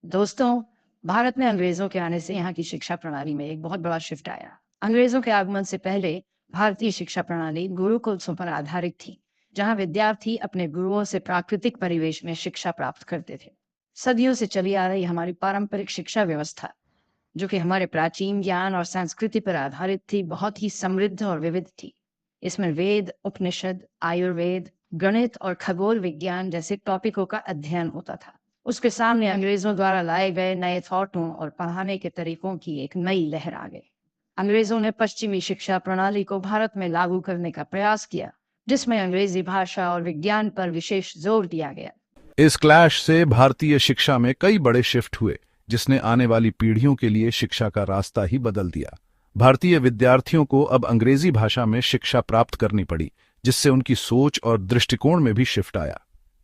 दोस्तों, भारत में अंग्रेजों के आने से यहाँ की शिक्षा प्रणाली में एक बहुत बड़ा शिफ्ट आया। अंग्रेजों के आगमन से पहले भारतीय शिक्षा प्रणाली गुरुकुल पर आधारित थी, जहाँ विद्यार्थी अपने गुरुओं से प्राकृतिक परिवेश में शिक्षा प्राप्त करते थे। सदियों से चली आ रही हमारी पारंपरिक शिक्षा व्यवस्था, जो कि हमारे प्राचीन ज्ञान और संस्कृति पर आधारित थी, बहुत ही समृद्ध और विविध थी। इसमें वेद, उपनिषद, आयुर्वेद, गणित और खगोल विज्ञान जैसे टॉपिकों का अध्ययन होता था। उसके सामने अंग्रेजों द्वारा लाए गए नए थॉटों और पढ़ाने के तरीकों की एक नई लहर आ गई। अंग्रेजों ने पश्चिमी शिक्षा प्रणाली को भारत में लागू करने का प्रयास किया, जिसमें अंग्रेजी भाषा और विज्ञान पर विशेष जोर दिया गया। इस क्लैश से भारतीय शिक्षा में कई बड़े शिफ्ट हुए, जिसने आने वाली पीढ़ियों के लिए शिक्षा का रास्ता ही बदल दिया। भारतीय विद्यार्थियों को अब अंग्रेजी भाषा में शिक्षा प्राप्त करनी पड़ी, जिससे उनकी सोच और दृष्टिकोण में भी शिफ्ट आया।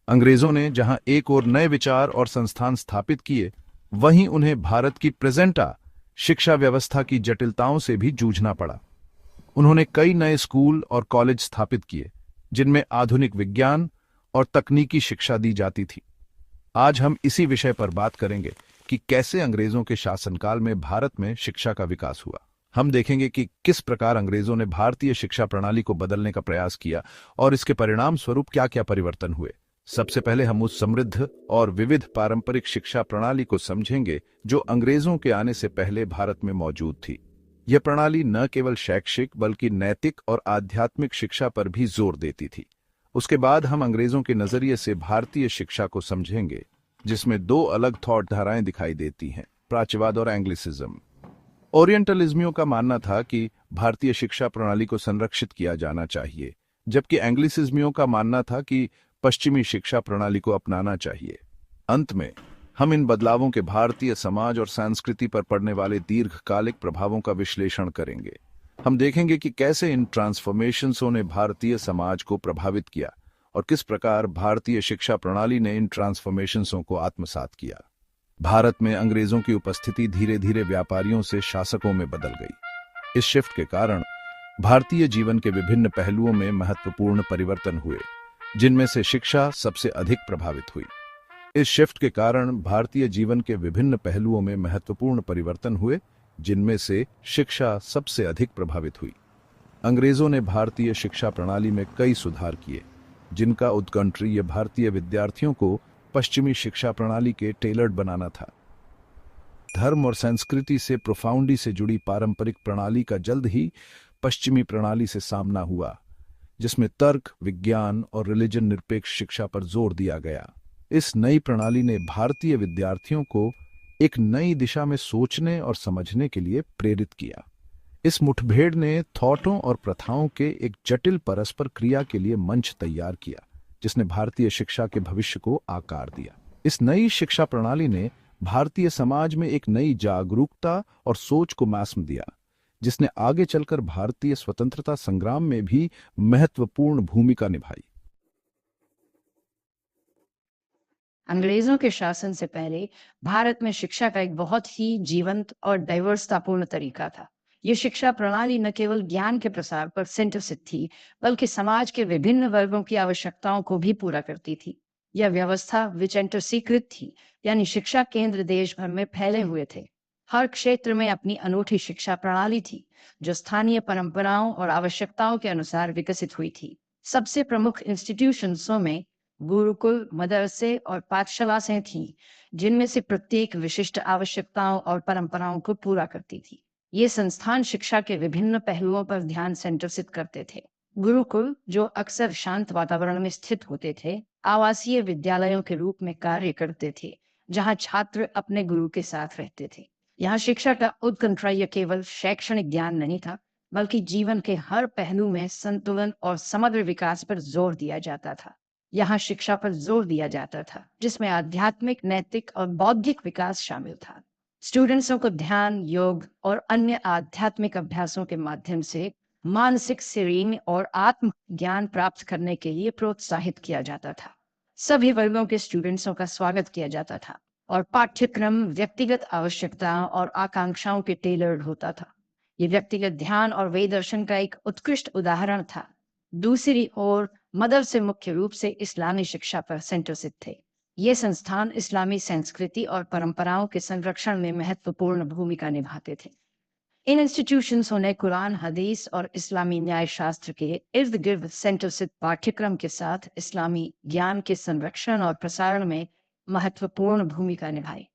अंग्रेजों ने जहां एक और नए विचार और संस्थान स्थापित किए, वहीं उन्हें भारत की प्रेजेंटा शिक्षा व्यवस्था की जटिलताओं से भी जूझना पड़ा। उन्होंने कई नए स्कूल और कॉलेज स्थापित किए, जिनमें आधुनिक विज्ञान और तकनीकी शिक्षा दी जाती थी। आज हम इसी विषय पर बात करेंगे कि कैसे अंग्रेजों के शासनकाल में भारत में शिक्षा का विकास हुआ। हम देखेंगे कि किस प्रकार अंग्रेजों ने भारतीय शिक्षा प्रणाली को बदलने का प्रयास किया और इसके परिणाम स्वरूप क्या क्या परिवर्तन हुए। सबसे पहले हम उस समृद्ध और विविध पारंपरिक शिक्षा प्रणाली को समझेंगे जो अंग्रेजों के आने से पहले भारत में मौजूद थी। यह प्रणाली न केवल शैक्षिक बल्कि नैतिक और आध्यात्मिक शिक्षा पर भी जोर देती थी। उसके बाद हम अंग्रेजों के नजरिए से भारतीय शिक्षा को समझेंगे, जिसमें दो अलग थॉट धाराएं दिखाई देती हैं, प्राच्यवाद और एंग्लिसिज्म। ओरिएंटलिज्मियों का मानना था कि भारतीय शिक्षा प्रणाली को संरक्षित किया जाना चाहिए, जबकि एंग्लिसिज्मियों का मानना था कि पश्चिमी शिक्षा प्रणाली को अपनाना चाहिए। अंत में हम इन बदलावों के भारतीय समाज और संस्कृति पर पड़ने वाले दीर्घकालिक प्रभावों का विश्लेषण करेंगे। हम देखेंगे कि कैसे इन ट्रांसफॉर्मेशंसों ने भारतीय समाज को प्रभावित किया और किस प्रकार भारतीय शिक्षा प्रणाली ने इन ट्रांसफॉर्मेशंसों को आत्मसात किया। भारत में अंग्रेजों की उपस्थिति धीरे धीरे व्यापारियों से शासकों में बदल गई। इस शिफ्ट के कारण भारतीय जीवन के विभिन्न पहलुओं में महत्वपूर्ण परिवर्तन हुए, जिनमें से शिक्षा सबसे अधिक प्रभावित हुई। इस शिफ्ट के कारण भारतीय जीवन के विभिन्न पहलुओं में महत्वपूर्ण परिवर्तन हुए, जिनमें से शिक्षा सबसे अधिक प्रभावित हुई। अंग्रेजों ने भारतीय शिक्षा प्रणाली में कई सुधार किए, जिनका उत्कंठ्य भारतीय विद्यार्थियों को पश्चिमी शिक्षा प्रणाली के टेलर्ड बनाना था। धर्म और संस्कृति से प्रोफाउंडी से जुड़ी पारंपरिक प्रणाली का जल्द ही पश्चिमी प्रणाली से सामना हुआ, जिसमें तर्क, विज्ञान और रिलीजन निरपेक्ष शिक्षा पर जोर दिया गया। इस नई प्रणाली ने भारतीय विद्यार्थियों को एक नई दिशा में सोचने और समझने के लिए प्रेरित किया। इस मुठभेड़ ने थॉटों और प्रथाओं के एक जटिल परस्पर क्रिया के लिए मंच तैयार किया, जिसने भारतीय शिक्षा के भविष्य को आकार दिया। इस नई शिक्षा प्रणाली ने भारतीय समाज में एक नई जागरूकता और सोच को जन्म दिया, जिसने आगे चलकर भारतीय स्वतंत्रता संग्राम में भी महत्वपूर्ण भूमिका निभाई। अंग्रेजों के शासन से पहले भारत में शिक्षा का एक बहुत ही जीवंत और डाइवर्सतापूर्ण तरीका था। ये शिक्षा प्रणाली न केवल ज्ञान के प्रसार पर केंद्रित थी, बल्कि समाज के विभिन्न वर्गों की आवश्यकताओं को भी पूरा करती थी। यह व्यवस्था विकेंद्रीकृत थी, यानी शिक्षा केंद्र देश भर में फैले हुए थे। हर क्षेत्र में अपनी अनूठी शिक्षा प्रणाली थी, जो स्थानीय परंपराओं और आवश्यकताओं के अनुसार विकसित हुई थी। सबसे प्रमुख इंस्टीट्यूशंसों में गुरुकुल, मदरसे और पाठशालाएं थीं, जिनमें से प्रत्येक विशिष्ट आवश्यकताओं और परंपराओं को पूरा करती थी। ये संस्थान शिक्षा के विभिन्न पहलुओं पर ध्यान केंद्रित करते थे। गुरुकुल, जो अक्सर शांत वातावरण में स्थित होते थे, आवासीय विद्यालयों के रूप में कार्य करते थे, जहां छात्र अपने गुरु के साथ रहते थे। यहाँ शिक्षा का उत्कंठ्य केवल शैक्षणिक ज्ञान नहीं था, बल्कि जीवन के हर पहलू में संतुलन और समग्र विकास पर जोर दिया जाता था। यहाँ शिक्षा पर जोर दिया जाता था, जिसमें आध्यात्मिक, नैतिक और बौद्धिक विकास शामिल था। स्टूडेंट्सों को ध्यान, योग और अन्य आध्यात्मिक अभ्यासों के माध्यम से मानसिक शरीर और आत्म ज्ञान प्राप्त करने के लिए प्रोत्साहित किया जाता था। सभी वर्गों के स्टूडेंट्सों का स्वागत किया जाता था और पाठ्यक्रम व्यक्तिगत आवश्यकताओं और आकांक्षाओं के टेलर्ड होता था। ये व्यक्तिगत ध्यान और वेद दर्शन का एक उत्कृष्ट उदाहरण था। दूसरी ओर मदरसे मुख्य रूप से इस्लामी शिक्षा पर केंद्रित थे। ये संस्थान इस्लामी संस्कृति और परंपराओं के संरक्षण में महत्वपूर्ण भूमिका निभाते थे। इन इंस्टीट्यूशंस ने कुरान, हदीस और इस्लामी न्याय शास्त्र के इर्द गिर्द सेंटर स्थित पाठ्यक्रम के साथ इस्लामी ज्ञान के संरक्षण और प्रसारण में महत्वपूर्ण भूमिका निभाई।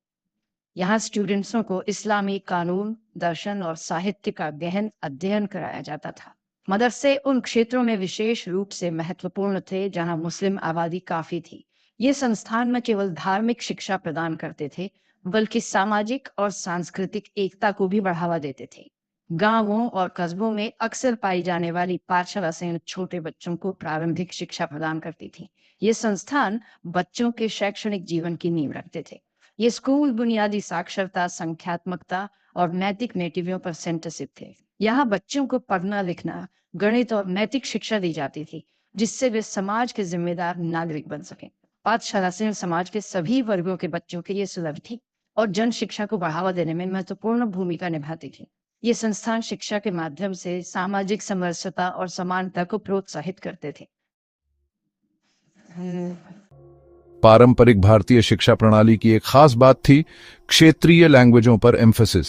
यहाँ स्टूडेंट्सों को इस्लामी कानून, दर्शन और साहित्य का गहन अध्ययन कराया जाता था। मदरसे उन क्षेत्रों में विशेष रूप से महत्वपूर्ण थे जहाँ मुस्लिम आबादी काफी थी। ये संस्थान न केवल धार्मिक शिक्षा प्रदान करते थे, बल्कि सामाजिक और सांस्कृतिक एकता को भी बढ़ावा देते थे। गांवों और कस्बों में अक्सर पाई जाने वाली पाठशाला छोटे बच्चों को प्रारंभिक शिक्षा प्रदान करती थी। ये संस्थान बच्चों के शैक्षणिक जीवन की नींव रखते थे। ये स्कूल बुनियादी साक्षरता, संख्यात्मकता और नैतिक नेटिवियों पर सेंटरशिप थे। यहाँ बच्चों को पढ़ना, लिखना, गणित और नैतिक शिक्षा दी जाती थी, जिससे वे समाज के जिम्मेदार नागरिक बन सकें। पाठशाला से समाज के सभी वर्गों के बच्चों के लिए सुलभ थी और जन शिक्षा को बढ़ावा देने में महत्वपूर्ण भूमिका निभाती थी। ये संस्थान शिक्षा के माध्यम से सामाजिक समरसता और समानता को प्रोत्साहित करते थे। पारंपरिक भारतीय शिक्षा प्रणाली की एक खास बात थी क्षेत्रीय लैंग्वेजों पर एम्फेसिस।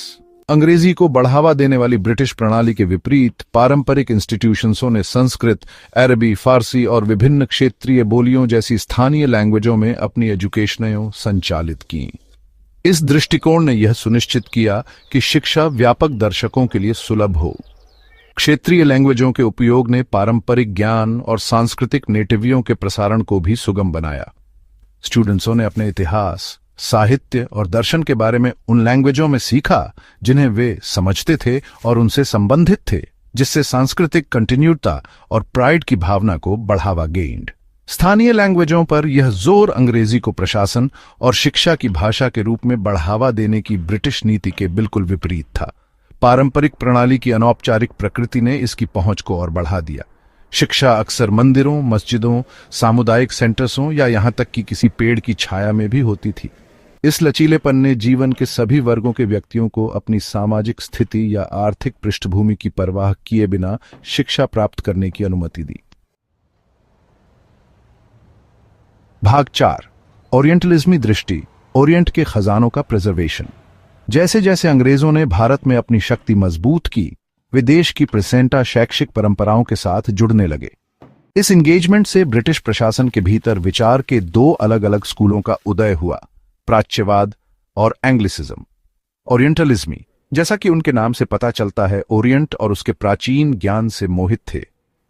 अंग्रेजी को बढ़ावा देने वाली ब्रिटिश प्रणाली के विपरीत पारंपरिक इंस्टीट्यूशंसों ने संस्कृत, अरबी, फारसी और विभिन्न क्षेत्रीय बोलियों जैसी स्थानीय लैंग्वेजों में अपनी एजुकेशनें संचालित की। इस दृष्टिकोण ने यह सुनिश्चित किया कि शिक्षा व्यापक दर्शकों के लिए सुलभ हो। क्षेत्रीय लैंग्वेजों के उपयोग ने पारंपरिक ज्ञान और सांस्कृतिक नेटिवियों के प्रसारण को भी सुगम बनाया। स्टूडेंट्सों ने अपने इतिहास, साहित्य और दर्शन के बारे में उन लैंग्वेजों में सीखा जिन्हें वे समझते थे और उनसे संबंधित थे, जिससे सांस्कृतिक कंटिन्यूटी और प्राइड की भावना को बढ़ावा गेंड। स्थानीय लैंग्वेजों पर यह जोर अंग्रेजी को प्रशासन और शिक्षा की भाषा के रूप में बढ़ावा देने की ब्रिटिश नीति के बिल्कुल विपरीत था। पारंपरिक प्रणाली की अनौपचारिक प्रकृति ने इसकी पहुंच को और बढ़ा दिया। शिक्षा अक्सर मंदिरों, मस्जिदों, सामुदायिक सेंटर्सों या यहां तक कि किसी पेड़ की छाया में भी होती थी। इस लचीलेपन ने जीवन के सभी वर्गों के व्यक्तियों को अपनी सामाजिक स्थिति या आर्थिक पृष्ठभूमि की परवाह किए बिना शिक्षा प्राप्त करने की अनुमति दी। भाग 4, ओरिएंटलिज्मी दृष्टि, ओरिएंट के खजानों का प्रिजर्वेशन। जैसे जैसे अंग्रेजों ने भारत में अपनी शक्ति मजबूत की, वे देश की प्रेसेंटा शैक्षिक परंपराओं के साथ जुड़ने लगे। इस एंगेजमेंट से ब्रिटिश प्रशासन के भीतर विचार के दो अलग अलग स्कूलों का उदय हुआ, प्राच्यवाद और एंग्लिसिज्म। ओरिएंटलिज्मी, जैसा कि उनके नाम से पता चलता है, ओरिएंट और उसके प्राचीन ज्ञान से मोहित थे।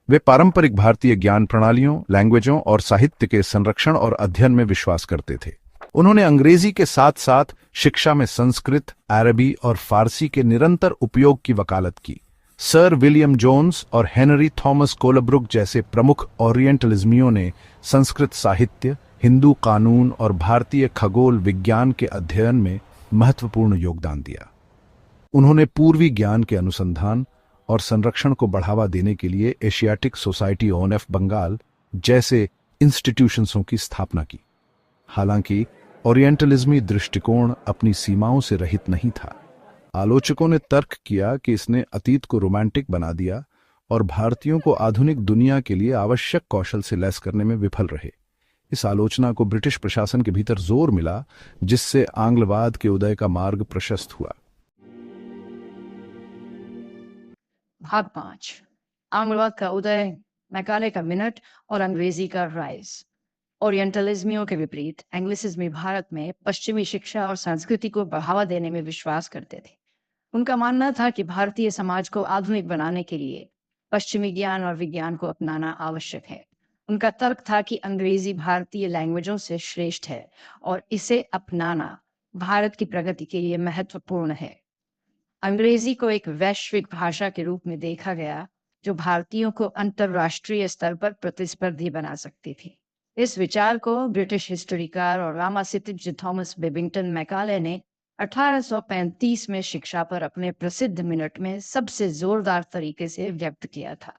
वे पारंपरिक भारतीय ज्ञान प्रणालियों, लैंग्वेजों और साहित्य के संरक्षण और अध्ययन में विश्वास करते थे। उन्होंने अंग्रेजी के साथ साथ शिक्षा में संस्कृत, अरबी और फारसी के निरंतर उपयोग की वकालत की। सर विलियम जोन्स और हेनरी थॉमस कोलब्रुक जैसे प्रमुख ओरिएंटलिज्मियों ने संस्कृत साहित्य, हिंदू कानून और भारतीय खगोल विज्ञान के अध्ययन में महत्वपूर्ण योगदान दिया। उन्होंने पूर्वी ज्ञान के अनुसंधान और संरक्षण को बढ़ावा देने के लिए एशियाटिक सोसाइटी ऑफ बंगाल जैसे इंस्टीट्यूशंसों की स्थापना की। हालांकि ओरिएंटलिज्मी दृष्टिकोण अपनी सीमाओं से रहित नहीं था। आलोचकों ने तर्क किया कि इसने अतीत को रोमांटिक बना दिया और भारतीयों को आधुनिक दुनिया के लिए आवश्यक कौशल से लैस करने में विफल रहे। इस आलोचना को ब्रिटिश प्रशासन के भीतर जोर मिला, जिससे आंग्लवाद के उदय का मार्ग प्रशस्त हुआ। भाग 5, आंग्लवाद का उदय, मैकाले का मिनट और अंग्रेजी का राइज। ओरिएंटलिज्मियों के विपरीत एंग्लिसिज्मी भारत में पश्चिमी शिक्षा और संस्कृति को बढ़ावा देने में विश्वास करते थे। उनका मानना था कि भारतीय समाज को आधुनिक बनाने के लिए पश्चिमी ज्ञान और विज्ञान को अपनाना आवश्यक है। उनका तर्क था कि अंग्रेजी भारतीय लैंग्वेजों से श्रेष्ठ है और इसे अपनाना भारत की प्रगति के लिए महत्वपूर्ण है। अंग्रेजी को एक वैश्विक भाषा के रूप में देखा गया, जो भारतीयों को अंतरराष्ट्रीय स्तर पर प्रतिस्पर्धी बना सकती थी। इस विचार को ब्रिटिश हिस्टोरिकार और रामासिटिज थॉमस बेबिंगटन मैकाले ने 1835 में शिक्षा पर अपने प्रसिद्ध मिनट में सबसे जोरदार तरीके से व्यक्त किया था।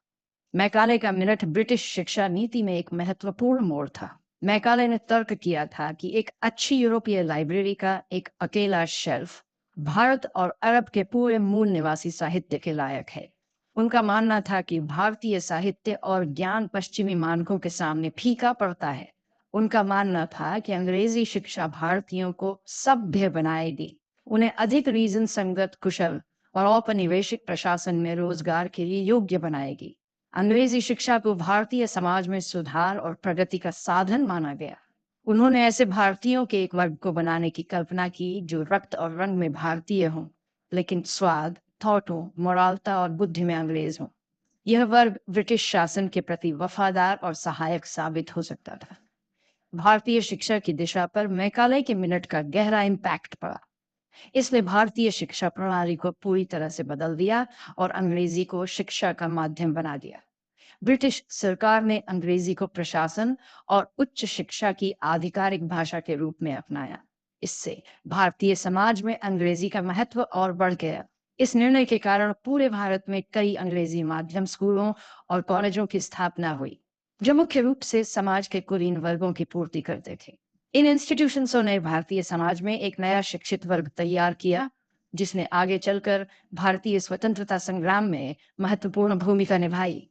मैकाले का मिनट ब्रिटिश शिक्षा नीति में एक महत्वपूर्ण मोड़ था। मैकाले ने तर्क किया था कि एक अच्छी यूरोपीय लाइब्रेरी का एक अकेला शेल्फ भारत और अरब के पूरे मूल निवासी साहित्य के लायक है। उनका मानना था कि भारतीय साहित्य और ज्ञान पश्चिमी मानकों के सामने फीका पड़ता है उनका मानना था कि अंग्रेजी शिक्षा भारतीयों को सभ्य बनाएगी, उन्हें अधिक रीजन संगत, कुशल और औपनिवेशिक प्रशासन में रोजगार के लिए योग्य बनाएगी। अंग्रेजी शिक्षा को भारतीय समाज में सुधार और प्रगति का साधन माना गया। उन्होंने ऐसे भारतीयों के एक वर्ग को बनाने की कल्पना की जो रक्त और रंग में भारतीय हों, लेकिन स्वाद, थॉटों, मोरालता और बुद्धि में अंग्रेज हों। यह वर्ग ब्रिटिश शासन के प्रति वफादार और सहायक साबित हो सकता था। भारतीय शिक्षा की दिशा पर मैकाले के मिनट का गहरा इम्पैक्ट पड़ा। इसने भारतीय शिक्षा प्रणाली को पूरी तरह से बदल दिया और अंग्रेजी को शिक्षा का माध्यम बना दिया। ब्रिटिश सरकार ने अंग्रेजी को प्रशासन और उच्च शिक्षा की आधिकारिक भाषा के रूप में अपनाया। इससे भारतीय समाज में अंग्रेजी का महत्व और बढ़ गया। इस निर्णय के कारण पूरे भारत में कई अंग्रेजी माध्यम स्कूलों और कॉलेजों की स्थापना हुई, जो मुख्य रूप से समाज के कुलीन वर्गों की पूर्ति करते थे। इन इंस्टीट्यूशंसों ने भारतीय समाज में एक नया शिक्षित वर्ग तैयार किया, जिसने आगे चलकर भारतीय स्वतंत्रता संग्राम में महत्वपूर्ण भूमिका निभाई।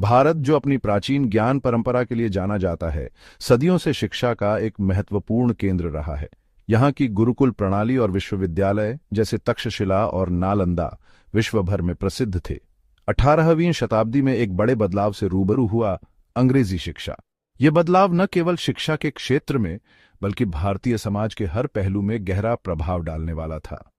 भारत, जो अपनी प्राचीन ज्ञान परंपरा के लिए जाना जाता है, सदियों से शिक्षा का एक महत्वपूर्ण केंद्र रहा है। यहाँ की गुरुकुल प्रणाली और विश्वविद्यालय जैसे तक्षशिला और नालंदा विश्व भर में प्रसिद्ध थे। 18वीं शताब्दी में एक बड़े बदलाव से रूबरू हुआ अंग्रेजी शिक्षा। यह बदलाव न केवल शिक्षा के क्षेत्र में बल्कि भारतीय समाज के हर पहलू में गहरा प्रभाव डालने वाला था।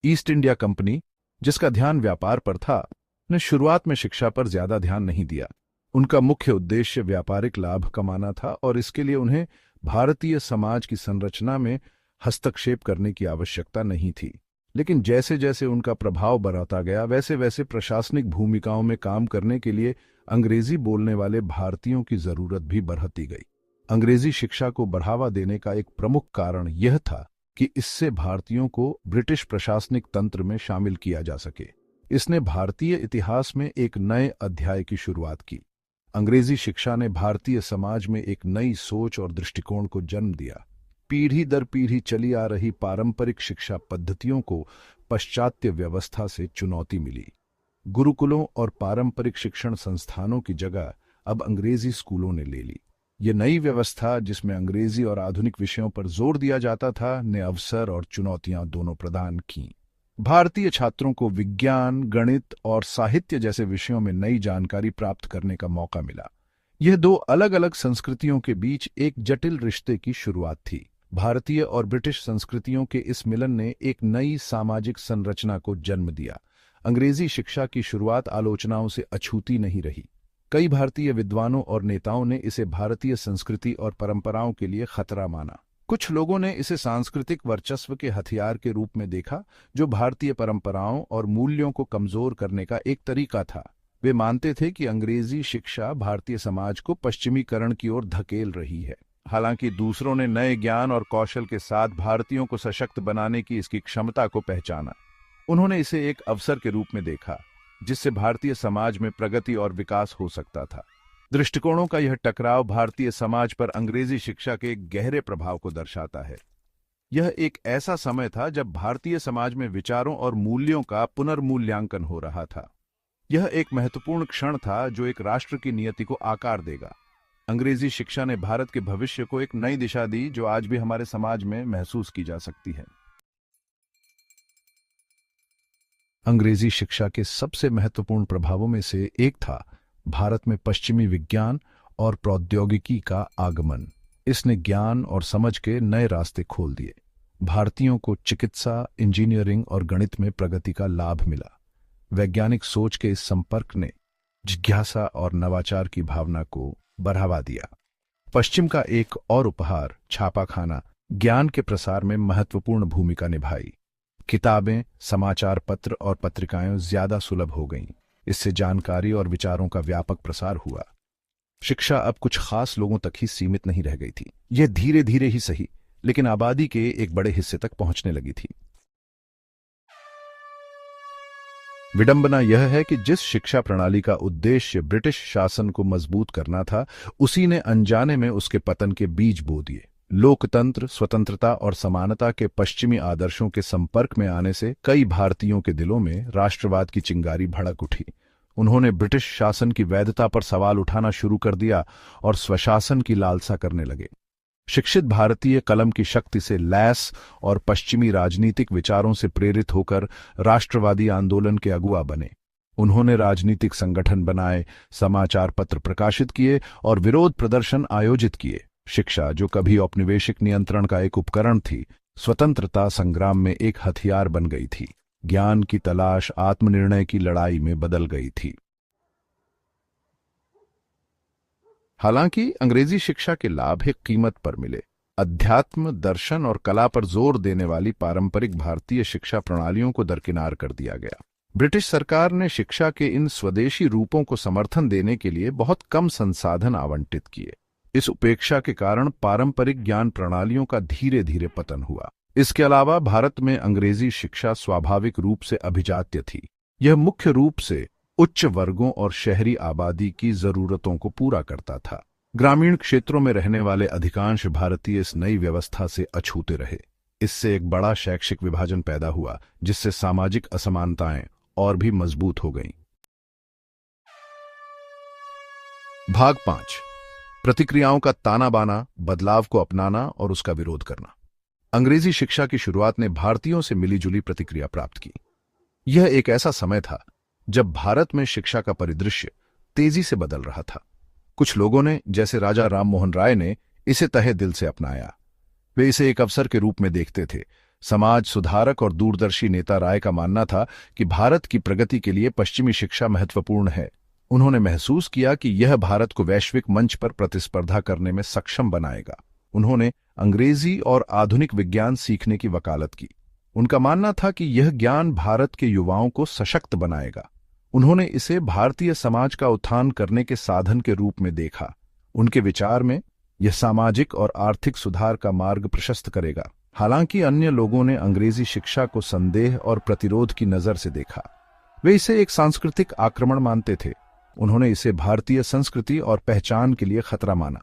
ईस्ट इंडिया कंपनी, जिसका ध्यान व्यापार पर था, ने शुरुआत में शिक्षा पर ज्यादा ध्यान नहीं दिया। उनका मुख्य उद्देश्य व्यापारिक लाभ कमाना था और इसके लिए उन्हें भारतीय समाज की संरचना में हस्तक्षेप करने की आवश्यकता नहीं थी। लेकिन जैसे जैसे उनका प्रभाव बढ़ता गया, वैसे वैसे प्रशासनिक भूमिकाओं में काम करने के लिए अंग्रेजी बोलने वाले भारतीयों की जरूरत भी बढ़ती गई। अंग्रेजी शिक्षा को बढ़ावा देने का एक प्रमुख कारण यह था कि इससे भारतीयों को ब्रिटिश प्रशासनिक तंत्र में शामिल किया जा सके। इसने भारतीय इतिहास में एक नए अध्याय की शुरुआत की। अंग्रेजी शिक्षा ने भारतीय समाज में एक नई सोच और दृष्टिकोण को जन्म दिया। पीढ़ी दर पीढ़ी चली आ रही पारंपरिक शिक्षा पद्धतियों को पाश्चात्य व्यवस्था से चुनौती मिली। गुरुकुलों और पारंपरिक शिक्षण संस्थानों की जगह अब अंग्रेजी स्कूलों ने ले ली। ये नई व्यवस्था, जिसमें अंग्रेजी और आधुनिक विषयों पर जोर दिया जाता था, ने अवसर और चुनौतियां दोनों प्रदान की। भारतीय छात्रों को विज्ञान, गणित और साहित्य जैसे विषयों में नई जानकारी प्राप्त करने का मौका मिला। यह दो अलग अलग संस्कृतियों के बीच एक जटिल रिश्ते की शुरुआत थी। भारतीय और ब्रिटिश संस्कृतियों के इस मिलन ने एक नई सामाजिक संरचना को जन्म दिया। अंग्रेजी शिक्षा की शुरुआत आलोचनाओं से अछूती नहीं रही। कई भारतीय विद्वानों और नेताओं ने इसे भारतीय संस्कृति और परंपराओं के लिए खतरा माना। कुछ लोगों ने इसे सांस्कृतिक वर्चस्व के हथियार के रूप में देखा, जो भारतीय परंपराओं और मूल्यों को कमजोर करने का एक तरीका था। वे मानते थे कि अंग्रेजी शिक्षा भारतीय समाज को पश्चिमीकरण की ओर धकेल रही है। हालांकि दूसरों ने नए ज्ञान और कौशल के साथ भारतीयों को सशक्त बनाने की इसकी क्षमता को पहचाना। उन्होंने इसे एक अवसर के रूप में देखा, जिससे भारतीय समाज में प्रगति और विकास हो सकता था। दृष्टिकोणों का यह टकराव भारतीय समाज पर अंग्रेजी शिक्षा के एक गहरे प्रभाव को दर्शाता है। यह एक ऐसा समय था जब भारतीय समाज में विचारों और मूल्यों का पुनर्मूल्यांकन हो रहा था। यह एक महत्वपूर्ण क्षण था जो एक राष्ट्र की नियति को आकार देगा। अंग्रेजी शिक्षा ने भारत के भविष्य को एक नई दिशा दी, जो आज भी हमारे समाज में महसूस की जा सकती है। अंग्रेजी शिक्षा के सबसे महत्वपूर्ण प्रभावों में से एक था भारत में पश्चिमी विज्ञान और प्रौद्योगिकी का आगमन। इसने ज्ञान और समझ के नए रास्ते खोल दिए। भारतीयों को चिकित्सा, इंजीनियरिंग और गणित में प्रगति का लाभ मिला। वैज्ञानिक सोच के इस संपर्क ने जिज्ञासा और नवाचार की भावना को बढ़ावा दिया। पश्चिम का एक और उपहार, छापाखाना, ज्ञान के प्रसार में महत्वपूर्ण भूमिका निभाई। किताबें, समाचार पत्र और पत्रिकाएं ज्यादा सुलभ हो गईं। इससे जानकारी और विचारों का व्यापक प्रसार हुआ। शिक्षा अब कुछ खास लोगों तक ही सीमित नहीं रह गई थी। यह धीरे धीरे ही सही, लेकिन आबादी के एक बड़े हिस्से तक पहुंचने लगी थी। विडंबना यह है कि जिस शिक्षा प्रणाली का उद्देश्य ब्रिटिश शासन को मजबूत करना था, उसी ने अनजाने में उसके पतन के बीज बो दिए। लोकतंत्र, स्वतंत्रता और समानता के पश्चिमी आदर्शों के संपर्क में आने से कई भारतीयों के दिलों में राष्ट्रवाद की चिंगारी भड़क उठी। उन्होंने ब्रिटिश शासन की वैधता पर सवाल उठाना शुरू कर दिया और स्वशासन की लालसा करने लगे। शिक्षित भारतीय कलम की शक्ति से लैस और पश्चिमी राजनीतिक विचारों से प्रेरित होकर राष्ट्रवादी आंदोलन के अगुवा बने। उन्होंने राजनीतिक संगठन बनाए, समाचार पत्र प्रकाशित किए और विरोध प्रदर्शन आयोजित किए। शिक्षा, जो कभी औपनिवेशिक नियंत्रण का एक उपकरण थी, स्वतंत्रता संग्राम में एक हथियार बन गई थी। ज्ञान की तलाश आत्मनिर्णय की लड़ाई में बदल गई थी। हालांकि अंग्रेजी शिक्षा के लाभ एक कीमत पर मिले। अध्यात्म, दर्शन और कला पर जोर देने वाली पारंपरिक भारतीय शिक्षा प्रणालियों को दरकिनार कर दिया गया। ब्रिटिश सरकार ने शिक्षा के इन स्वदेशी रूपों को समर्थन देने के लिए बहुत कम संसाधन आवंटित किए। इस उपेक्षा के कारण पारंपरिक ज्ञान प्रणालियों का धीरे धीरे पतन हुआ। इसके अलावा भारत में अंग्रेजी शिक्षा स्वाभाविक रूप से अभिजात्य थी। यह मुख्य रूप से उच्च वर्गों और शहरी आबादी की जरूरतों को पूरा करता था। ग्रामीण क्षेत्रों में रहने वाले अधिकांश भारतीय इस नई व्यवस्था से अछूते रहे। इससे एक बड़ा शैक्षिक विभाजन पैदा हुआ, जिससे सामाजिक असमानताएं और भी मजबूत हो गईं। भाग 5, प्रतिक्रियाओं का ताना बाना, बदलाव को अपनाना और उसका विरोध करना। अंग्रेजी शिक्षा की शुरुआत ने भारतीयों से मिलीजुली प्रतिक्रिया प्राप्त की। यह एक ऐसा समय था जब भारत में शिक्षा का परिदृश्य तेजी से बदल रहा था। कुछ लोगों ने, जैसे राजा राम मोहन राय ने, इसे तहे दिल से अपनाया। वे इसे एक अवसर के रूप में देखते थे। समाज सुधारक और दूरदर्शी नेता राय का मानना था कि भारत की प्रगति के लिए पश्चिमी शिक्षा महत्वपूर्ण है। उन्होंने महसूस किया कि यह भारत को वैश्विक मंच पर प्रतिस्पर्धा करने में सक्षम बनाएगा। उन्होंने अंग्रेजी और आधुनिक विज्ञान सीखने की वकालत की। उनका मानना था कि यह ज्ञान भारत के युवाओं को सशक्त बनाएगा। उन्होंने इसे भारतीय समाज का उत्थान करने के साधन के रूप में देखा। उनके विचार में यह सामाजिक और आर्थिक सुधार का मार्ग प्रशस्त करेगा। हालांकि अन्य लोगों ने अंग्रेजी शिक्षा को संदेह और प्रतिरोध की नजर से देखा। वे इसे एक सांस्कृतिक आक्रमण मानते थे। उन्होंने इसे भारतीय संस्कृति और पहचान के लिए खतरा माना।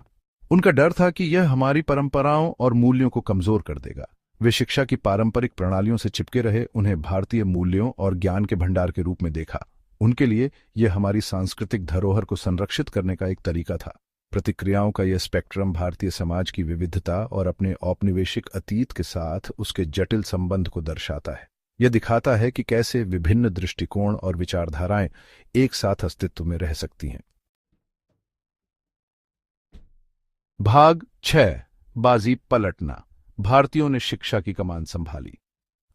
उनका डर था कि यह हमारी परंपराओं और मूल्यों को कमजोर कर देगा। वे शिक्षा की पारंपरिक प्रणालियों से चिपके रहे, उन्हें भारतीय मूल्यों और ज्ञान के भंडार के रूप में देखा। उनके लिए यह हमारी सांस्कृतिक धरोहर को संरक्षित करने का एक तरीका था। प्रतिक्रियाओं का यह स्पेक्ट्रम भारतीय समाज की विविधता और अपने औपनिवेशिक अतीत के साथ उसके जटिल संबंध को दर्शाता है। यह दिखाता है कि कैसे विभिन्न दृष्टिकोण और विचारधाराएं एक साथ अस्तित्व में रह सकती हैं। भाग 6, बाजी पलटना। भारतीयों ने शिक्षा की कमान संभाली।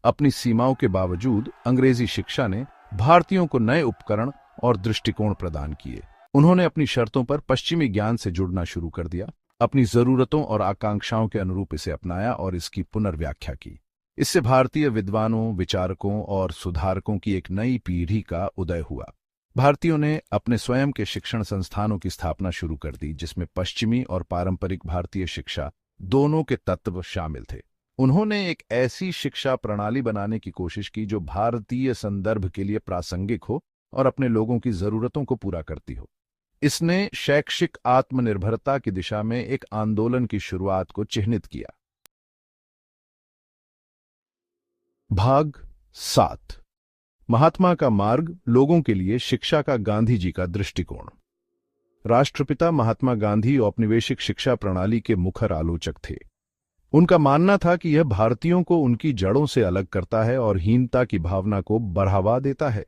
अपनी सीमाओं के बावजूद अंग्रेजी शिक्षा ने भारतीयों को नए उपकरण और दृष्टिकोण प्रदान किए। उन्होंने अपनी शर्तों पर पश्चिमी ज्ञान से जुड़ना शुरू कर दिया, अपनी जरूरतों और आकांक्षाओं के अनुरूप इसे अपनाया और इसकी पुनर्व्याख्या की। इससे भारतीय विद्वानों, विचारकों और सुधारकों की एक नई पीढ़ी का उदय हुआ। भारतीयों ने अपने स्वयं के शिक्षण संस्थानों की स्थापना शुरू कर दी, जिसमें पश्चिमी और पारंपरिक भारतीय शिक्षा दोनों के तत्व शामिल थे। उन्होंने एक ऐसी शिक्षा प्रणाली बनाने की कोशिश की जो भारतीय संदर्भ के लिए प्रासंगिक हो और अपने लोगों की जरूरतों को पूरा करती हो। इसने शैक्षिक आत्मनिर्भरता की दिशा में एक आंदोलन की शुरुआत को चिह्नित किया। भाग 7, महात्मा का मार्ग, लोगों के लिए शिक्षा का गांधी जी का दृष्टिकोण। राष्ट्रपिता महात्मा गांधी औपनिवेशिक शिक्षा प्रणाली के मुखर आलोचक थे। उनका मानना था कि यह भारतीयों को उनकी जड़ों से अलग करता है और हीनता की भावना को बढ़ावा देता है।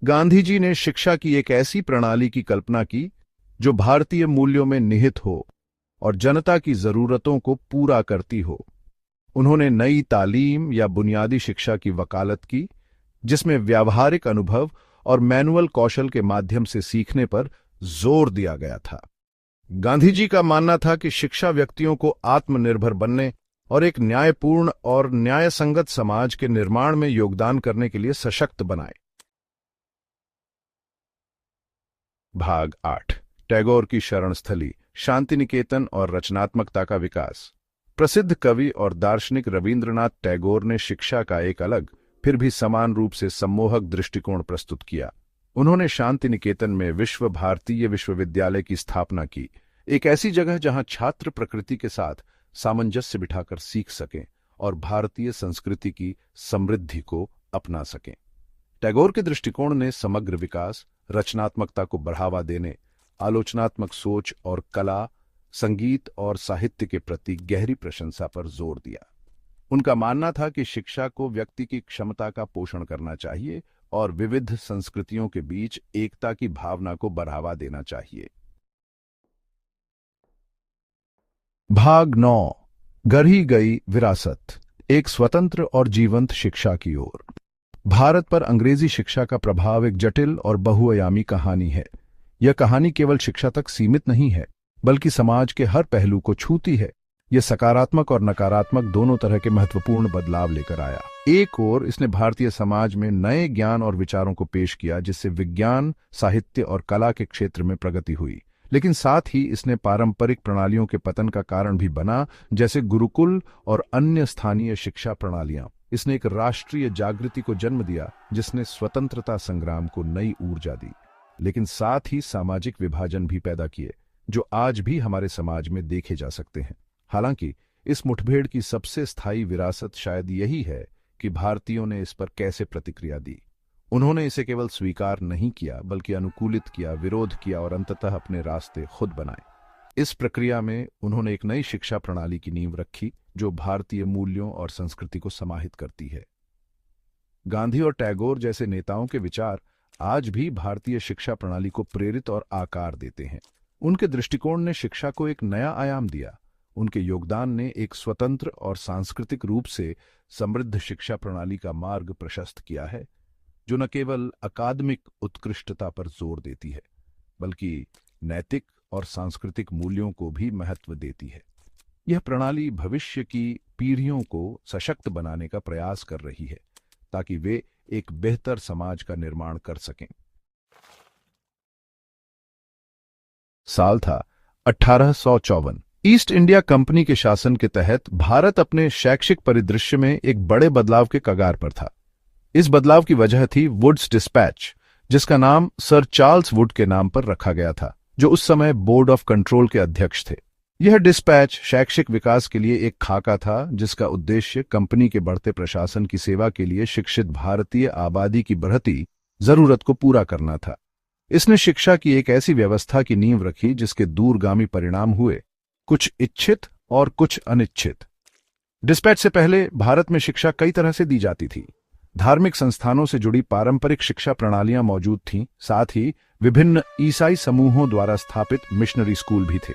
गांधी जी ने शिक्षा की एक ऐसी प्रणाली की कल्पना की जो भारतीय मूल्यों में निहित हो और जनता की जरूरतों को पूरा करती हो। उन्होंने नई तालीम या बुनियादी शिक्षा की वकालत की, जिसमें व्यावहारिक अनुभव और मैनुअल कौशल के माध्यम से सीखने पर जोर दिया गया था। गांधी जी का मानना था कि शिक्षा व्यक्तियों को आत्मनिर्भर बनने और एक न्यायपूर्ण और न्यायसंगत समाज के निर्माण में योगदान करने के लिए सशक्त बनाए। भाग 8, टैगोर की शरणस्थली, शांति निकेतन और रचनात्मकता का विकास। प्रसिद्ध कवि और दार्शनिक रवींद्रनाथ टैगोर ने शिक्षा का एक अलग फिर भी समान रूप से सम्मोहक दृष्टिकोण प्रस्तुत किया। उन्होंने शांति निकेतन में विश्व भारतीय विश्वविद्यालय की स्थापना की, एक ऐसी जगह जहां छात्र प्रकृति के साथ सामंजस्य बिठाकर सीख सकें और भारतीय संस्कृति की समृद्धि को अपना सकें। टैगोर के दृष्टिकोण ने समग्र विकास, रचनात्मकता को बढ़ावा देने, आलोचनात्मक सोच और कला, संगीत और साहित्य के प्रति गहरी प्रशंसा पर जोर दिया। उनका मानना था कि शिक्षा को व्यक्ति की क्षमता का पोषण करना चाहिए और विविध संस्कृतियों के बीच एकता की भावना को बढ़ावा देना चाहिए। भाग 9, गढ़ी गई विरासत, एक स्वतंत्र और जीवंत शिक्षा की ओर। भारत पर अंग्रेजी शिक्षा का प्रभाव एक जटिल और बहुआयामी कहानी है। यह कहानी केवल शिक्षा तक सीमित नहीं है, बल्कि समाज के हर पहलू को छूती है। यह सकारात्मक और नकारात्मक दोनों तरह के महत्वपूर्ण बदलाव लेकर आया। एक ओर इसने भारतीय समाज में नए ज्ञान और विचारों को पेश किया, जिससे विज्ञान, साहित्य और कला के क्षेत्र में प्रगति हुई। लेकिन साथ ही इसने पारंपरिक प्रणालियों के पतन का कारण भी बना, जैसे गुरुकुल और अन्य स्थानीय शिक्षा प्रणालियां। इसने एक राष्ट्रीय जागृति को जन्म दिया, जिसने स्वतंत्रता संग्राम को नई ऊर्जा दी। लेकिन साथ ही सामाजिक विभाजन भी पैदा किए, जो आज भी हमारे समाज में देखे जा सकते हैं। हालांकि इस मुठभेड़ की सबसे स्थायी विरासत शायद यही है कि भारतीयों ने इस पर कैसे प्रतिक्रिया दी। उन्होंने इसे केवल स्वीकार नहीं किया, बल्कि अनुकूलित किया, विरोध किया और अंततः अपने रास्ते खुद बनाए। इस प्रक्रिया में उन्होंने एक नई शिक्षा प्रणाली की नींव रखी, जो भारतीय मूल्यों और संस्कृति को समाहित करती है। गांधी और टैगोर जैसे नेताओं के विचार आज भी भारतीय शिक्षा प्रणाली को प्रेरित और आकार देते हैं। उनके दृष्टिकोण ने शिक्षा को एक नया आयाम दिया। उनके योगदान ने एक स्वतंत्र और सांस्कृतिक रूप से समृद्ध शिक्षा प्रणाली का मार्ग प्रशस्त किया है, जो न केवल अकादमिक उत्कृष्टता पर जोर देती है, बल्कि नैतिक और सांस्कृतिक मूल्यों को भी महत्व देती है। यह प्रणाली भविष्य की पीढ़ियों को सशक्त बनाने का प्रयास कर रही है, ताकि वे एक बेहतर समाज का निर्माण कर सकें। साल था 1854। ईस्ट इंडिया कंपनी के शासन के तहत भारत अपने शैक्षिक परिदृश्य में एक बड़े बदलाव के कगार पर था। इस बदलाव की वजह थी वुड्स डिस्पैच, जिसका नाम सर चार्ल्स वुड के नाम पर रखा गया था, जो उस समय बोर्ड ऑफ कंट्रोल के अध्यक्ष थे। यह डिस्पैच शैक्षिक विकास के लिए एक खाका था, जिसका उद्देश्य कंपनी के बढ़ते प्रशासन की सेवा के लिए शिक्षित भारतीय आबादी की बढ़ती जरूरत को पूरा करना था। इसने शिक्षा की एक ऐसी व्यवस्था की नींव रखी जिसके दूरगामी परिणाम हुए, कुछ इच्छित और कुछ अनिच्छित। डिस्पैच से पहले भारत में शिक्षा कई तरह से दी जाती थी। धार्मिक संस्थानों से जुड़ी पारंपरिक शिक्षा प्रणालियां मौजूद थीं, साथ ही विभिन्न ईसाई समूहों द्वारा स्थापित मिशनरी स्कूल भी थे।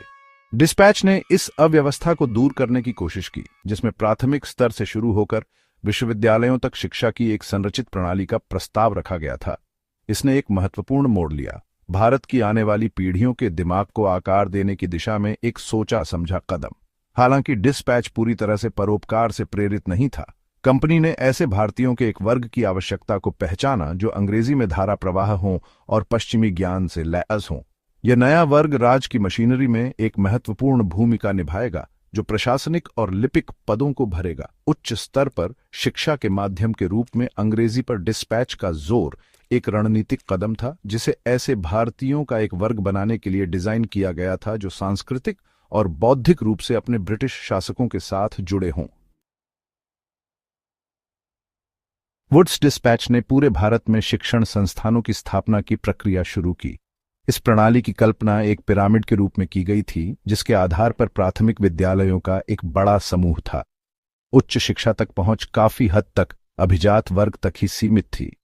डिस्पैच ने इस अव्यवस्था को दूर करने की कोशिश की, जिसमें प्राथमिक स्तर से शुरू होकर विश्वविद्यालयों तक शिक्षा की एक संरचित प्रणाली का प्रस्ताव रखा गया था। इसने एक महत्वपूर्ण मोड़ लिया, भारत की आने वाली पीढ़ियों के दिमाग को आकार देने की दिशा में एक सोचा समझा कदम। हालांकि डिस्पैच पूरी तरह से परोपकार से प्रेरित नहीं था। कंपनी ने ऐसे भारतीयों के एक वर्ग की आवश्यकता को पहचाना जो अंग्रेजी में धारा प्रवाह हों और पश्चिमी ज्ञान से लैस हों। यह नया वर्ग राज की मशीनरी में एक महत्वपूर्ण भूमिका निभाएगा, जो प्रशासनिक और लिपिक पदों को भरेगा। उच्च स्तर पर शिक्षा के माध्यम के रूप में अंग्रेजी पर डिस्पैच का जोर एक रणनीतिक कदम था, जिसे ऐसे भारतीयों का एक वर्ग बनाने के लिए डिजाइन किया गया था जो सांस्कृतिक और बौद्धिक रूप से अपने ब्रिटिश शासकों के साथ जुड़े हों। वुड्स डिस्पैच ने पूरे भारत में शिक्षण संस्थानों की स्थापना की प्रक्रिया शुरू की। इस प्रणाली की कल्पना एक पिरामिड के रूप में की गई थी, जिसके आधार पर प्राथमिक विद्यालयों का एक बड़ा समूह था। उच्च शिक्षा तक पहुंच काफी हद तक अभिजात वर्ग तक ही सीमित थी।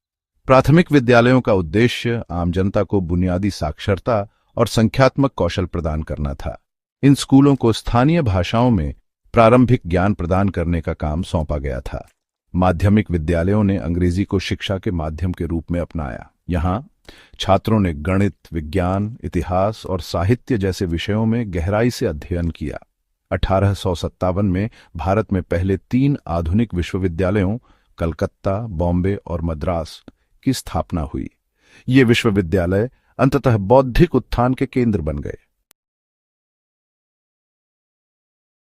प्राथमिक विद्यालयों का उद्देश्य आम जनता को बुनियादी साक्षरता और संख्यात्मक कौशल प्रदान करना था। इन स्कूलों को स्थानीय भाषाओं में प्रारंभिक ज्ञान प्रदान करने का काम सौंपा गया था। माध्यमिक विद्यालयों ने अंग्रेजी को शिक्षा के माध्यम के रूप में अपनाया। यहां छात्रों ने गणित, विज्ञान, इतिहास और साहित्य जैसे विषयों में गहराई से अध्ययन किया। 1857 में भारत में पहले 3 आधुनिक विश्वविद्यालयों कलकत्ता, बॉम्बे और मद्रास की स्थापना हुई। ये विश्वविद्यालय अंततः बौद्धिक उत्थान के केंद्र बन गए।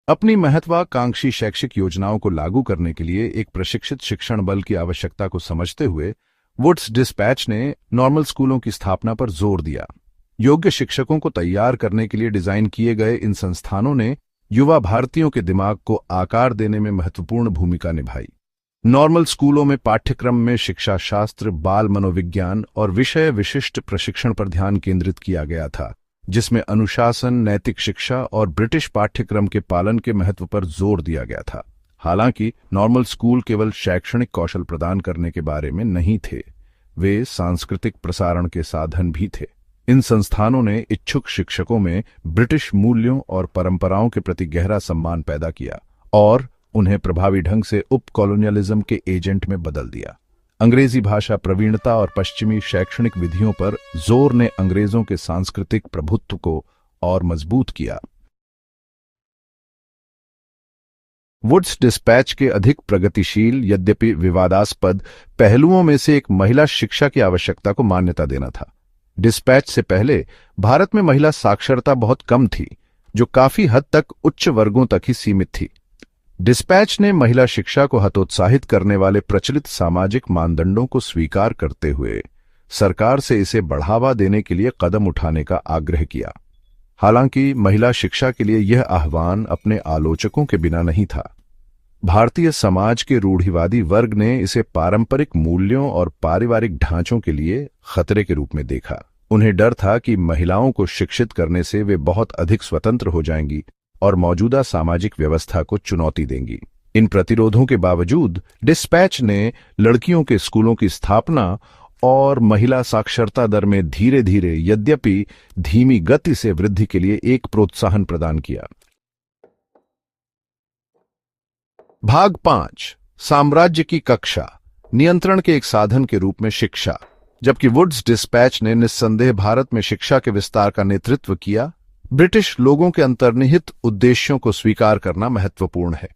अपनी महत्वाकांक्षी शैक्षिक योजनाओं को लागू करने के लिए एक प्रशिक्षित शिक्षण बल की आवश्यकता को समझते हुए वुड्स डिस्पैच ने नॉर्मल स्कूलों की स्थापना पर जोर दिया। योग्य शिक्षकों को तैयार करने के लिए डिजाइन किए गए इन संस्थानों ने युवा भारतीयों के दिमाग को आकार देने में महत्वपूर्ण भूमिका निभाई। नॉर्मल स्कूलों में पाठ्यक्रम में शिक्षा शास्त्र, बाल मनोविज्ञान और विषय विशिष्ट प्रशिक्षण पर ध्यान केंद्रित किया गया था, जिसमें अनुशासन, नैतिक शिक्षा और ब्रिटिश पाठ्यक्रम के पालन के महत्व पर जोर दिया गया था। हालांकि नॉर्मल स्कूल केवल शैक्षणिक कौशल प्रदान करने के बारे में नहीं थे, वे सांस्कृतिक प्रसारण के साधन भी थे। इन संस्थानों ने इच्छुक शिक्षकों में ब्रिटिश मूल्यों और परंपराओं के प्रति गहरा सम्मान पैदा किया और उन्हें प्रभावी ढंग से उप कॉलोनियलिज्म के एजेंट में बदल दिया। अंग्रेजी भाषा प्रवीणता और पश्चिमी शैक्षणिक विधियों पर जोर ने अंग्रेजों के सांस्कृतिक प्रभुत्व को और मजबूत किया। वुड्स डिस्पैच के अधिक प्रगतिशील यद्यपि विवादास्पद पहलुओं में से एक महिला शिक्षा की आवश्यकता को मान्यता देना था। डिस्पैच से पहले भारत में महिला साक्षरता बहुत कम थी, जो काफी हद तक उच्च वर्गों तक ही सीमित थी। डिस्पैच ने महिला शिक्षा को हतोत्साहित करने वाले प्रचलित सामाजिक मानदंडों को स्वीकार करते हुए सरकार से इसे बढ़ावा देने के लिए कदम उठाने का आग्रह किया। हालांकि महिला शिक्षा के लिए यह आह्वान अपने आलोचकों के बिना नहीं था। भारतीय समाज के रूढ़िवादी वर्ग ने इसे पारंपरिक मूल्यों और पारिवारिक ढांचों के लिए खतरे के रूप में देखा। उन्हें डर था कि महिलाओं को शिक्षित करने से वे बहुत अधिक स्वतंत्र हो जाएंगी और मौजूदा सामाजिक व्यवस्था को चुनौती देंगी। इन प्रतिरोधों के बावजूद डिस्पैच ने लड़कियों के स्कूलों की स्थापना और महिला साक्षरता दर में धीरे धीरे यद्यपि धीमी गति से वृद्धि के लिए एक प्रोत्साहन प्रदान किया। भाग 5, साम्राज्य की कक्षा, नियंत्रण के एक साधन के रूप में शिक्षा। जबकि वुड्स डिस्पैच ने निस्संदेह भारत में शिक्षा के विस्तार का नेतृत्व किया, ब्रिटिश लोगों के अंतर्निहित उद्देश्यों को स्वीकार करना महत्वपूर्ण है।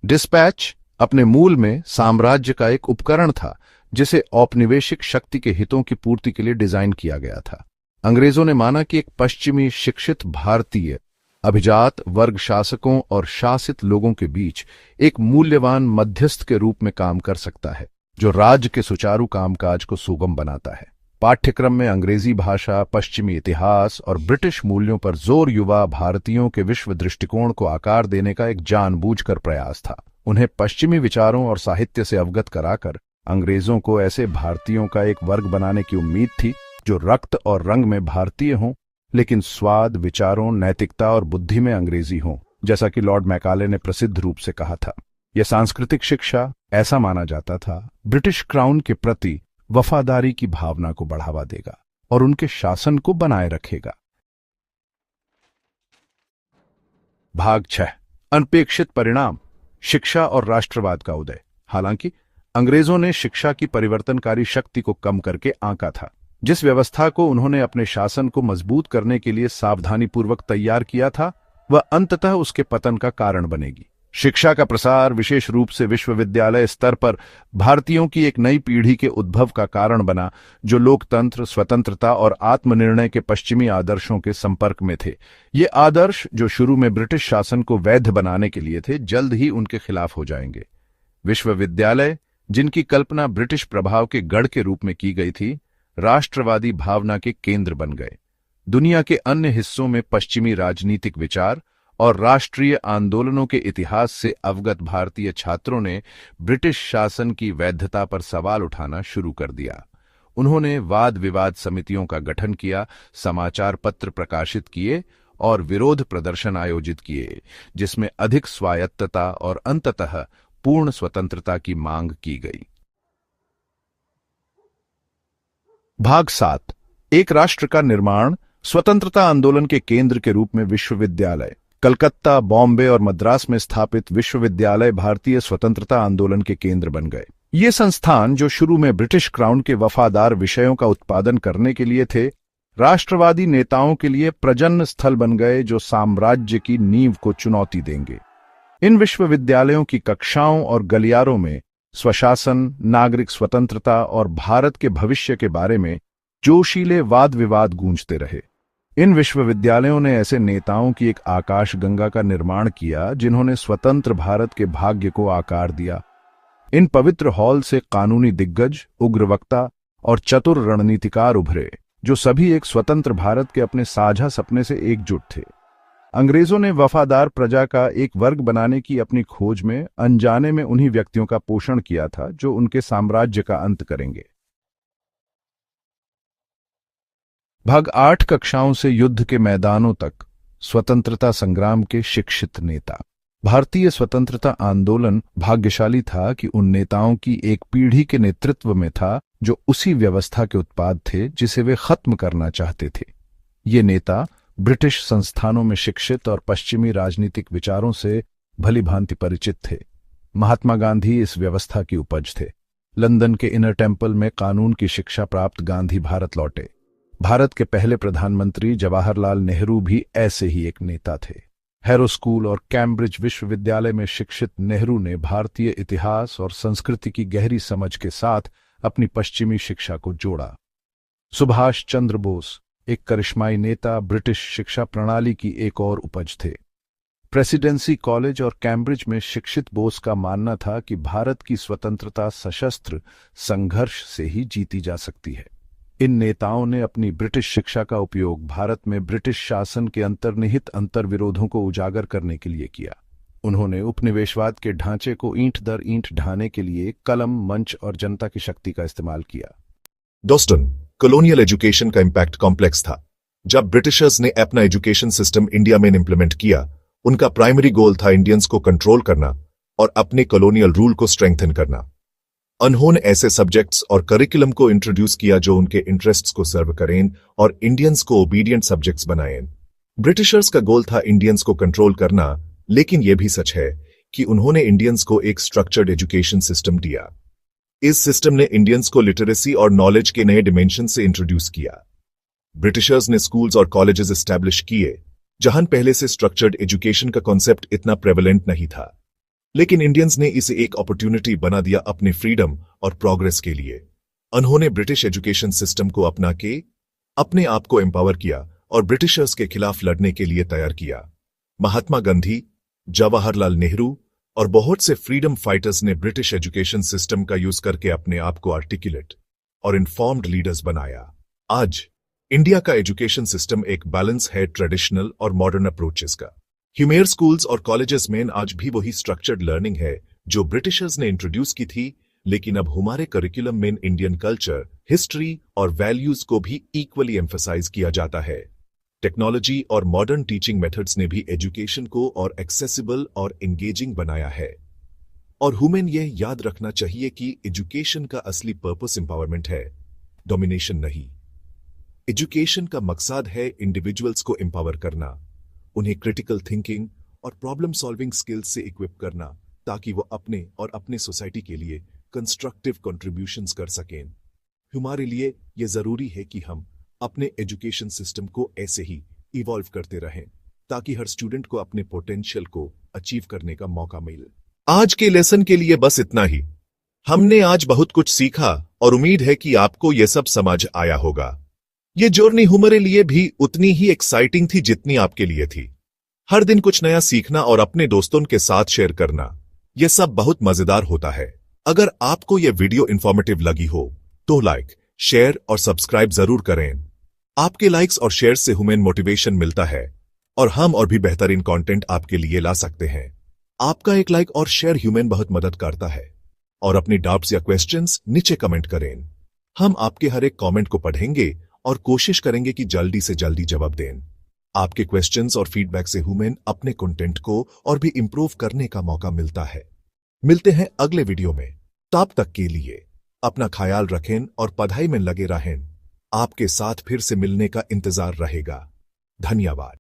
डिस्पैच अपने मूल में साम्राज्य का एक उपकरण था, जिसे औपनिवेशिक शक्ति के हितों की पूर्ति के लिए डिजाइन किया गया था। अंग्रेजों ने माना कि एक पश्चिमी शिक्षित भारतीय अभिजात वर्ग शासकों और शासित लोगों के बीच एक मूल्यवान मध्यस्थ के रूप में काम कर सकता है, जो राज्य के सुचारू कामकाज को सुगम बनाता है। पाठ्यक्रम में अंग्रेजी भाषा, पश्चिमी इतिहास और ब्रिटिश मूल्यों पर जोर युवा भारतीयों के विश्व दृष्टिकोण को आकार देने का एक जानबूझकर प्रयास था। उन्हें पश्चिमी विचारों और साहित्य से अवगत कराकर अंग्रेजों को ऐसे भारतीयों का एक वर्ग बनाने की उम्मीद थी जो रक्त और रंग में भारतीय हों, लेकिन स्वाद, विचारों, नैतिकता और बुद्धि में अंग्रेजी हों, जैसा कि लॉर्ड मैकाले ने प्रसिद्ध रूप से कहा था। यह सांस्कृतिक शिक्षा, ऐसा माना जाता था, ब्रिटिश क्राउन के प्रति वफादारी की भावना को बढ़ावा देगा और उनके शासन को बनाए रखेगा। भाग 6, अनपेक्षित परिणाम, शिक्षा और राष्ट्रवाद का उदय। हालांकि अंग्रेजों ने शिक्षा की परिवर्तनकारी शक्ति को कम करके आंका था। जिस व्यवस्था को उन्होंने अपने शासन को मजबूत करने के लिए सावधानीपूर्वक तैयार किया था, वह अंततः उसके पतन का कारण बनेगी। शिक्षा का प्रसार, विशेष रूप से विश्वविद्यालय स्तर पर, भारतीयों की एक नई पीढ़ी के उद्भव का कारण बना, जो लोकतंत्र, स्वतंत्रता और आत्मनिर्णय के पश्चिमी आदर्शों के संपर्क में थे। ये आदर्श, जो शुरू में ब्रिटिश शासन को वैध बनाने के लिए थे, जल्द ही उनके खिलाफ हो जाएंगे। विश्वविद्यालय, जिनकी कल्पना ब्रिटिश प्रभाव के गढ़ के रूप में की गई थी, राष्ट्रवादी भावना के केंद्र बन गए। दुनिया के अन्य हिस्सों में पश्चिमी राजनीतिक विचार और राष्ट्रीय आंदोलनों के इतिहास से अवगत भारतीय छात्रों ने ब्रिटिश शासन की वैधता पर सवाल उठाना शुरू कर दिया। उन्होंने वाद विवाद समितियों का गठन किया, समाचार पत्र प्रकाशित किए और विरोध प्रदर्शन आयोजित किए, जिसमें अधिक स्वायत्तता और अंततः पूर्ण स्वतंत्रता की मांग की गई। भाग 7, एक राष्ट्र का निर्माण, स्वतंत्रता आंदोलन के केंद्र के रूप में विश्वविद्यालय। कलकत्ता, बॉम्बे और मद्रास में स्थापित विश्वविद्यालय भारतीय स्वतंत्रता आंदोलन के केंद्र बन गए। ये संस्थान, जो शुरू में ब्रिटिश क्राउन के वफादार विषयों का उत्पादन करने के लिए थे, राष्ट्रवादी नेताओं के लिए प्रजनन स्थल बन गए, जो साम्राज्य की नींव को चुनौती देंगे। इन विश्वविद्यालयों की कक्षाओं और गलियारों में स्वशासन, नागरिक स्वतंत्रता और भारत के भविष्य के बारे में जोशीले वाद विवाद गूंजते रहे। इन विश्वविद्यालयों ने ऐसे नेताओं की एक आकाशगंगा का निर्माण किया, जिन्होंने स्वतंत्र भारत के भाग्य को आकार दिया। इन पवित्र हॉल से कानूनी दिग्गज, उग्र वक्ता और चतुर रणनीतिकार उभरे, जो सभी एक स्वतंत्र भारत के अपने साझा सपने से एकजुट थे। अंग्रेजों ने वफादार प्रजा का एक वर्ग बनाने की अपनी खोज में अनजाने में उन्हीं व्यक्तियों का पोषण किया था जो उनके साम्राज्य का अंत करेंगे। भाग 8 कक्षाओं से युद्ध के मैदानों तक स्वतंत्रता संग्राम के शिक्षित नेता। भारतीय स्वतंत्रता आंदोलन भाग्यशाली था कि उन नेताओं की एक पीढ़ी के नेतृत्व में था जो उसी व्यवस्था के उत्पाद थे जिसे वे खत्म करना चाहते थे। ये नेता ब्रिटिश संस्थानों में शिक्षित और पश्चिमी राजनीतिक विचारों से भली भांति परिचित थे। महात्मा गांधी इस व्यवस्था की उपज थे। लंदन के इनर टेम्पल में कानून की शिक्षा प्राप्त गांधी भारत लौटे। भारत के पहले प्रधानमंत्री जवाहरलाल नेहरू भी ऐसे ही एक नेता थे। हैरो स्कूल और कैम्ब्रिज विश्वविद्यालय में शिक्षित नेहरू ने भारतीय इतिहास और संस्कृति की गहरी समझ के साथ अपनी पश्चिमी शिक्षा को जोड़ा। सुभाष चंद्र बोस, एक करिश्माई नेता, ब्रिटिश शिक्षा प्रणाली की एक और उपज थे। प्रेसिडेंसी कॉलेज और कैम्ब्रिज में शिक्षित बोस का मानना था कि भारत की स्वतंत्रता सशस्त्र संघर्ष से ही जीती जा सकती है। इन नेताओं ने अपनी ब्रिटिश शिक्षा का उपयोग भारत में ब्रिटिश शासन के अंतर्निहित अंतर्विरोधों को उजागर करने के लिए किया। उन्होंने उपनिवेशवाद के ढांचे को ईंट दर ईंट ढाने के लिए कलम, मंच और जनता की शक्ति का इस्तेमाल किया। दोस्तों, कॉलोनियल एजुकेशन का इंपैक्ट कॉम्प्लेक्स था। जब ब्रिटिशर्स ने अपना एजुकेशन सिस्टम इंडिया में इंप्लीमेंट किया, उनका प्राइमरी गोल था इंडियंस को कंट्रोल करना और अपने कॉलोनियल रूल को स्ट्रेंथन करना। उन्होंने ऐसे सब्जेक्ट्स और करिकुलम को इंट्रोड्यूस किया जो उनके इंटरेस्ट्स को सर्व करें और इंडियंस को ओबीडियंट सब्जेक्ट्स बनाएं। ब्रिटिशर्स का गोल था इंडियंस को कंट्रोल करना, लेकिन यह भी सच है कि उन्होंने इंडियंस को एक स्ट्रक्चर्ड एजुकेशन सिस्टम दिया। इस सिस्टम ने इंडियंस को लिटरेसी और नॉलेज के नए डिमेंशन से इंट्रोड्यूस किया। ब्रिटिशर्स ने स्कूल्स और कॉलेजेस एस्टैब्लिश किए जहां पहले से स्ट्रक्चर्ड एजुकेशन का कॉन्सेप्ट इतना प्रेवलेंट नहीं था, लेकिन इंडियंस ने इसे एक अपॉर्चुनिटी बना दिया अपने फ्रीडम और प्रोग्रेस के लिए। उन्होंने ब्रिटिश एजुकेशन सिस्टम को अपना के अपने आप को एम्पावर किया और ब्रिटिशर्स के खिलाफ लड़ने के लिए तैयार किया। महात्मा गांधी, जवाहरलाल नेहरू और बहुत से फ्रीडम फाइटर्स ने ब्रिटिश एजुकेशन सिस्टम का यूज करके अपने आप को आर्टिकुलेट और इन्फॉर्म्ड लीडर्स बनाया। आज इंडिया का एजुकेशन सिस्टम एक बैलेंस है ट्रेडिशनल और मॉडर्न अप्रोचेस का। ह्यूमेर स्कूल्स और कॉलेजेस में आज भी वही स्ट्रक्चर्ड लर्निंग है जो ब्रिटिशर्स ने इंट्रोड्यूस की थी, लेकिन अब हमारे करिकुलम में इंडियन कल्चर, हिस्ट्री और वैल्यूज को भी इक्वली एम्फसाइज किया जाता है। टेक्नोलॉजी और मॉडर्न टीचिंग मेथड्स ने भी एजुकेशन को और एक्सेसिबल और एंगेजिंग बनाया है। और हमें यह याद रखना चाहिए कि एजुकेशन का असली पर्पस एम्पावरमेंट है, डोमिनेशन नहीं। एजुकेशन का मकसद है इंडिविजुअल्स को एम्पावर करना, उन्हें क्रिटिकल थिंकिंग और प्रॉब्लम सॉल्विंग स्किल्स से इक्विप करना ताकि वो अपने और अपने सोसाइटी के लिए कंस्ट्रक्टिव कंट्रीब्यूशंस कर सकें। हमारे लिए यह जरूरी है कि हम अपने एजुकेशन सिस्टम को ऐसे ही इवॉल्व करते रहें ताकि हर स्टूडेंट को अपने पोटेंशियल को अचीव करने का मौका मिले। आज के लेसन के लिए बस इतना ही। हमने आज बहुत कुछ सीखा और उम्मीद है कि आपको यह सब समझ आया होगा। ये जर्नी हमारे लिए भी उतनी ही एक्साइटिंग थी जितनी आपके लिए थी। हर दिन कुछ नया सीखना और अपने दोस्तों के साथ शेयर करना, यह सब बहुत मजेदार होता है। अगर आपको यह वीडियो इंफॉर्मेटिव लगी हो तो लाइक, शेयर और सब्सक्राइब जरूर करें। आपके लाइक्स और शेयर से हमें मोटिवेशन मिलता है और हम और भी बेहतरीन कंटेंट आपके लिए ला सकते हैं। आपका एक लाइक और शेयर हमें बहुत मदद करता है। और अपने डाउट्स या क्वेश्चंस नीचे कमेंट करें। हम आपके हर एक कमेंट को पढ़ेंगे और कोशिश करेंगे कि जल्दी से जल्दी जवाब दें। आपके क्वेश्चंस और फीडबैक से हमें अपने कंटेंट को और भी इंप्रूव करने का मौका मिलता है। मिलते हैं अगले वीडियो में। तब तक के लिए अपना ख्याल रखें और पढ़ाई में लगे रहें। आपके साथ फिर से मिलने का इंतजार रहेगा। धन्यवाद।